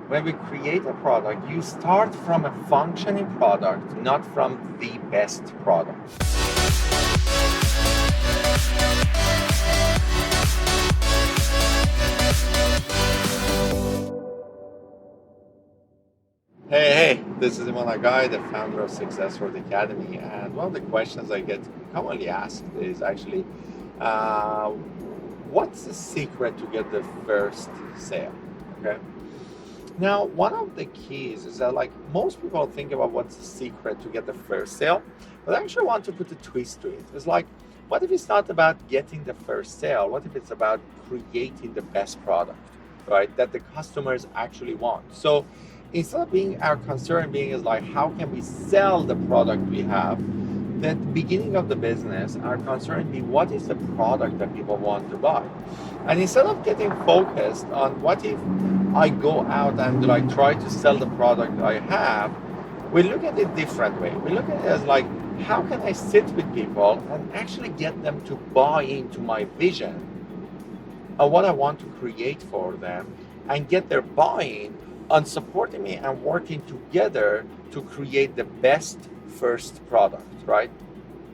when we create a product, you start from a functioning product, not from the best product. Hey, this is Iman Agai, the founder of Success World Academy. And one of the questions I get commonly asked is actually, uh, what's the secret to get the first sale? Okay. Now, one of the keys is that, like, most people think about what's the secret to get the first sale, but I actually want to put a twist to it. It's like, what if it's not about getting the first sale? What if it's about creating the best product, right? That the customers actually want. So instead of being our concern being is like, how can we sell the product we have? At the beginning of the business, our concern be what is the product that people want to buy? And instead of getting focused on what if I go out and like try to sell the product I have, we look at it different way. We look at it as like, how can I sit with people and actually get them to buy into my vision of what I want to create for them and get their buy-in on supporting me and working together to create the best first product, right?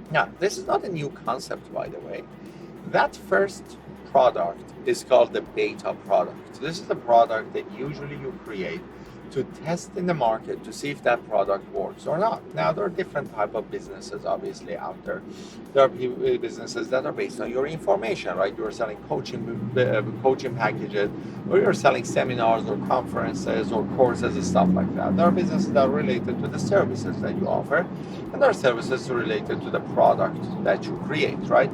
Now, this is not a new concept, by the way. That first product is called the beta product. This is the product that usually you create to test in the market to see if that product works or not. Now, there are different type of businesses obviously out there. There are businesses that are based on your information, right? You're selling coaching packages, or you're selling seminars or conferences or courses and stuff like that. There are businesses that are related to the services that you offer, and there are services related to the product that you create, right?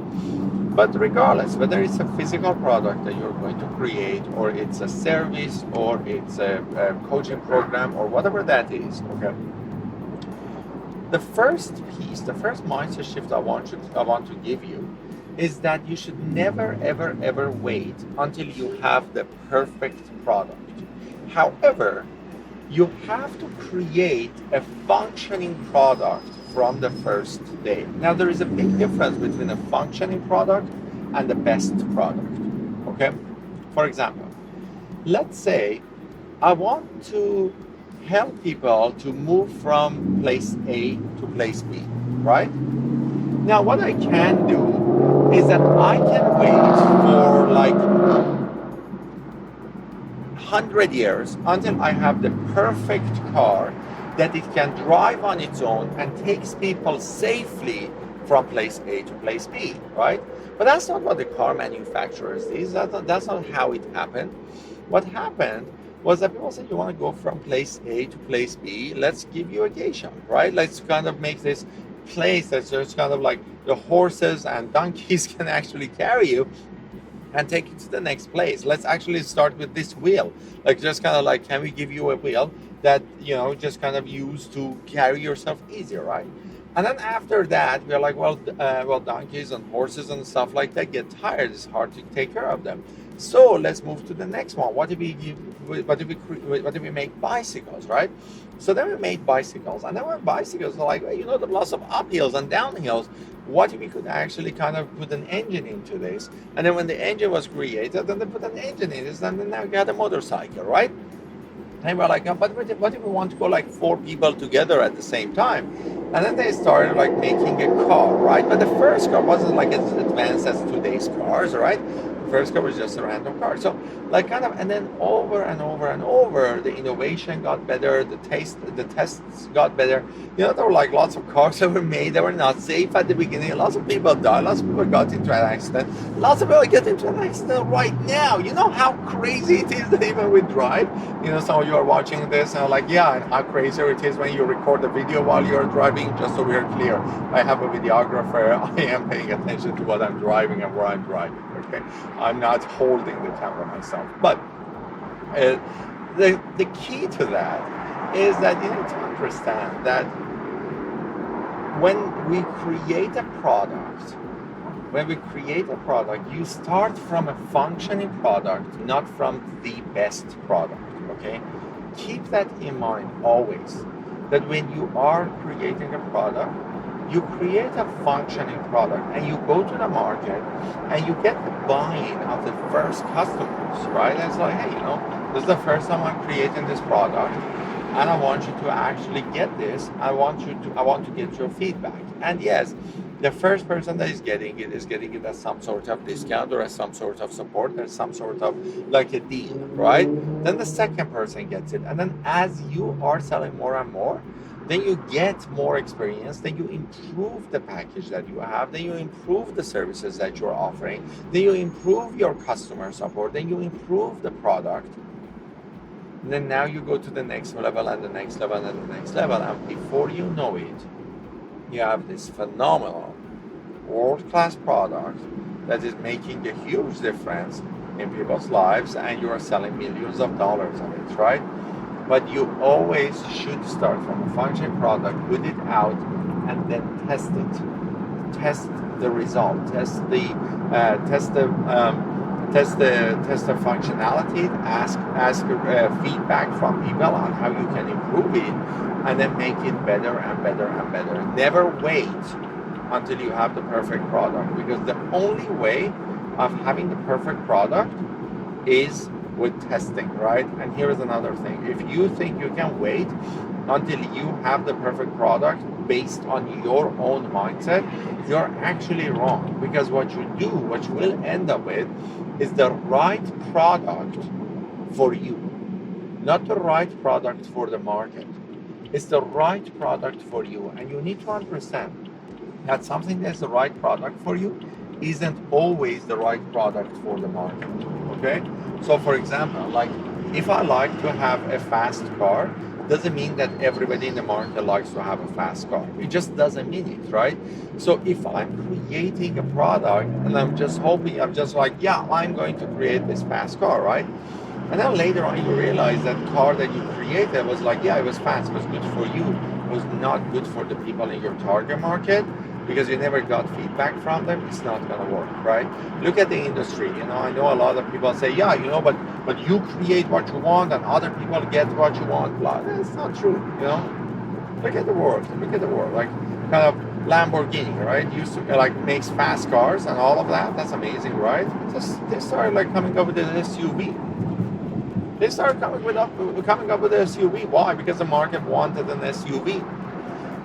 But regardless, whether it's a physical product that you're going to create, or it's a service, or it's a coaching program, or whatever that is, okay? The first piece, the first mindset shift I want to give you is that you should never, ever, ever wait until you have the perfect product. However, you have to create a functioning product from the first day. Now, there is a big difference between a functioning product and the best product, okay? For example, let's say I want to help people to move from place A to place B, right? Now, what I can do is that I can wait for like 100 years until I have the perfect car that it can drive on its own and takes people safely from place A to place B, right? But that's not what the car manufacturers did. That's not how it happened. What happened was that people said, you want to go from place A to place B, let's give you a geisha, right? Let's kind of make this place that's just kind of like the horses and donkeys can actually carry you and take it to the next place. Let's actually start with this wheel. Like, just kind of like, can we give you a wheel that, you know, just kind of use to carry yourself easier, right? And then after that, we're like, well, donkeys and horses and stuff like that get tired. It's hard to take care of them. So let's move to the next one. What if we make bicycles, right? So then we made bicycles, and then when bicycles are like, well, you know, the lots of uphills and downhills. What if we could actually kind of put an engine into this? And then when the engine was created, then they put an engine in this, and then now we got a motorcycle, right? And we're like, oh, but what if we want to go like 4 people together at the same time? And then they started like making a car, right? But the first car wasn't like as advanced as today's cars, right? The first car was just a random car. So like kind of, and then over and over and over, the innovation got better, the tests got better. You know, there were like lots of cars that were made that were not safe at the beginning. Lots of people died, lots of people got into an accident. Lots of people get into an accident right now. You know how crazy it is that even we drive? You know, some of you are watching this and are like, yeah, and how crazy it is when you record the video while you're driving. Just so we're clear, I have a videographer. I am paying attention to what I'm driving and where I'm driving, okay? I'm not holding the camera myself. But the key to that is that you need to understand that when we create a product, you start from a functioning product, not from the best product, okay? Keep that in mind always, that when you are creating a product, you create a functioning product and you go to the market and you get the buy-in of the first customers, right? And it's like, hey, you know, This is the first time I'm creating this product, and I want you to actually get this. I want to get your feedback. And yes, the first person that is getting it as some sort of discount or as some sort of support, as some sort of like a deal, right? Then the second person gets it, and then as you are selling more and more, then you get more experience, then you improve the package that you have, then you improve the services that you're offering, then you improve your customer support, then you improve the product. And then now you go to the next level and the next level and the next level, and before you know it, you have this phenomenal world-class product that is making a huge difference in people's lives, and you are selling millions of dollars of it, right? But you always should start from a functioning product, put it out, and then test it. Test the result. Test the functionality. Ask feedback from people on how you can improve it, and then make it better and better and better. Never wait until you have the perfect product, because the only way of having the perfect product is with testing, right? And here is another thing. If you think you can wait until you have the perfect product based on your own mindset, you're actually wrong. Because what you will end up with, is the right product for you, not the right product for the market. It's the right product for you. And you need to understand that something that's the right product for you isn't always the right product for the market. Okay? So for example, like if I like to have a fast car, doesn't mean that everybody in the market likes to have a fast car. It just doesn't mean it, right? So if I'm creating a product and I'm just like, yeah, I'm going to create this fast car, right? And then later on you realize that car that you created was like, yeah, it was fast, it was good for you. It was not good for the people in your target market, because you never got feedback from them. It's not going to work, right? Look at the industry. I know a lot of people say, yeah, but you create what you want and other people get what you want. Blah. That's not true. Look at the world. Like kind of Lamborghini, right? Used to like makes fast cars and all of that. That's amazing, right? They started like coming up with an SUV. They started coming up with an SUV. Why? Because the market wanted an SUV.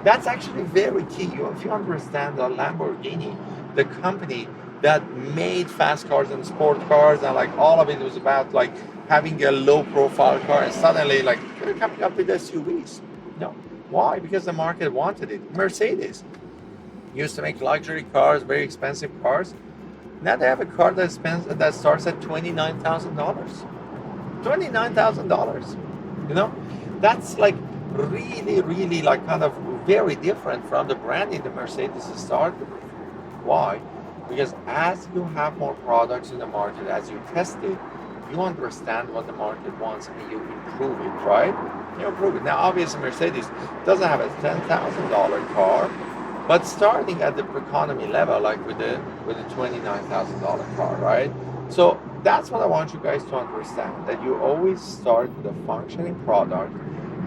That's actually very key. If you understand that Lamborghini, the company that made fast cars and sport cars, and like all of it was about like having a low profile car, and suddenly like they're coming up with SUVs. No. Why? Because the market wanted it. Mercedes used to make luxury cars, very expensive cars. Now they have a car that starts at $29,000. $29,000. That's like really like kind of very different from the branding the Mercedes started with. Why? Because as you have more products in the market, as you test it, you understand what the market wants and you improve it, right? You improve it. Now, obviously, Mercedes doesn't have a $10,000 car, but starting at the economy level, like with the $29,000 car, right? So that's what I want you guys to understand, that you always start with a functioning product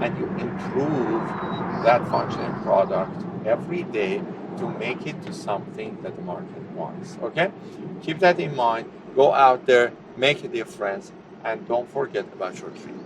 and you improve that functioning product every day to make it to something that the market wants. Okay? Keep that in mind. Go out there, make a difference, and don't forget about your dream.